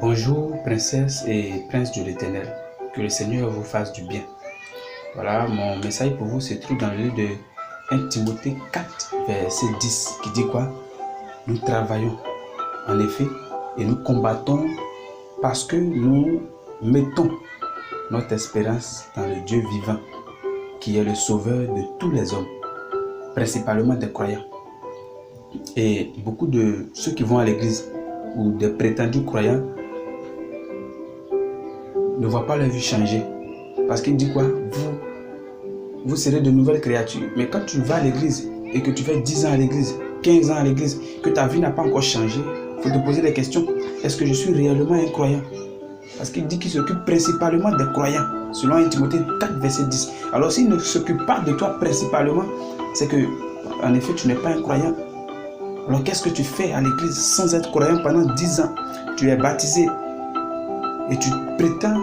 Bonjour, princesse et prince de l'Éternel. Que le Seigneur vous fasse du bien. Voilà, mon message pour vous se trouve dans le livre de 1 Timothée 4, verset 10, qui dit quoi? Nous travaillons, en effet, et nous combattons parce que nous mettons notre espérance dans le Dieu vivant, qui est le sauveur de tous les hommes, principalement des croyants. Et beaucoup de ceux qui vont à l'église, ou des prétendus croyants, ne voient pas leur vie changer. Parce qu'il dit quoi? Vous serez de nouvelles créatures. Mais quand tu vas à l'église et que tu fais 10 ans à l'église, 15 ans à l'église, que ta vie n'a pas encore changé, il faut te poser des questions. Est-ce que je suis réellement un croyant? Parce qu'il dit qu'il s'occupe principalement des croyants, selon 1 Timothée 4, verset 10. Alors s'il ne s'occupe pas de toi principalement, c'est que, en effet, tu n'es pas un croyant. Alors qu'est-ce que tu fais à l'église sans être croyant pendant 10 ans? Tu es baptisé et tu prétends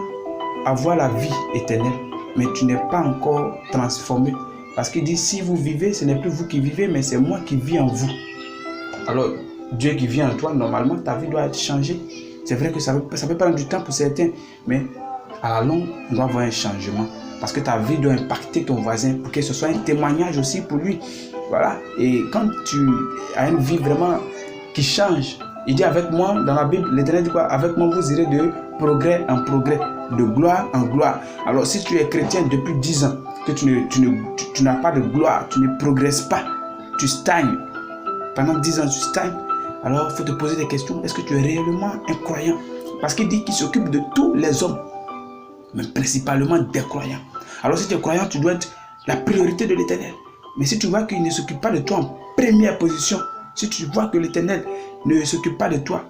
avoir la vie éternelle, mais tu n'es pas encore transformé. Parce qu'il dit, si vous vivez, ce n'est plus vous qui vivez, mais c'est moi qui vis en vous. Alors, Dieu qui vit en toi, normalement, ta vie doit être changée. C'est vrai que ça peut prendre du temps pour certains, mais à la longue, on doit avoir un changement. Parce que ta vie doit impacter ton voisin, pour que ce soit un témoignage aussi pour lui. Voilà. Et quand tu as une vie vraiment qui change, il dit avec moi, dans la Bible, l'Éternel dit quoi? Avec moi, vous irez de progrès en progrès, de gloire en gloire. Alors, si tu es chrétien depuis 10 ans, que tu n'as pas de gloire, tu ne progresses pas, tu stagnes. Pendant 10 ans, tu stagnes. Alors, il faut te poser des questions. Est-ce que tu es réellement un croyant? Parce qu'il dit qu'il s'occupe de tous les hommes, mais principalement des croyants. Alors, si tu es croyant, tu dois être la priorité de l'Éternel. Mais si tu vois qu'il ne s'occupe pas de toi en première position, si tu vois que l'Éternel ne s'occupe pas de toi,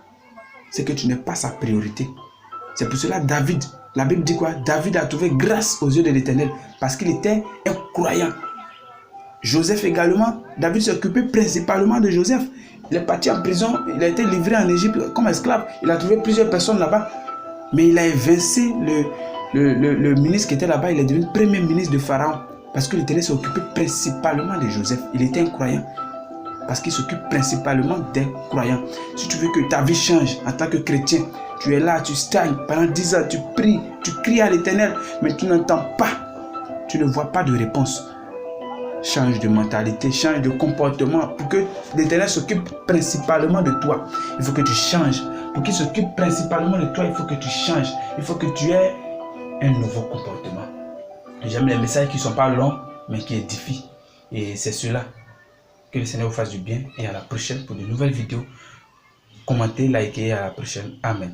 c'est que tu n'es pas sa priorité. C'est pour cela David, la Bible dit quoi? David a trouvé grâce aux yeux de l'Éternel parce qu'il était un croyant. Joseph également, David s'occupait principalement de Joseph. Il est parti en prison, il a été livré en Égypte comme esclave. Il a trouvé plusieurs personnes là-bas. Mais il a évincé le ministre qui était là-bas. Il est devenu premier ministre de Pharaon. Parce que l'Éternel s'occupait principalement de Joseph. Il était un croyant. Parce qu'il s'occupe principalement des croyants. Si tu veux que ta vie change en tant que chrétien, tu es là, tu stagnes. Pendant 10 ans, tu pries, tu cries à l'Éternel, mais tu n'entends pas. Tu ne vois pas de réponse. Change de mentalité, change de comportement pour que l'Éternel s'occupe principalement de toi. Il faut que tu changes. Pour qu'il s'occupe principalement de toi, il faut que tu changes. Il faut que tu aies un nouveau comportement. J'aime les messages qui ne sont pas longs, mais qui édifient. Et c'est cela. Que le Seigneur vous fasse du bien et à la prochaine pour de nouvelles vidéos. Commentez, likez et à la prochaine. Amen.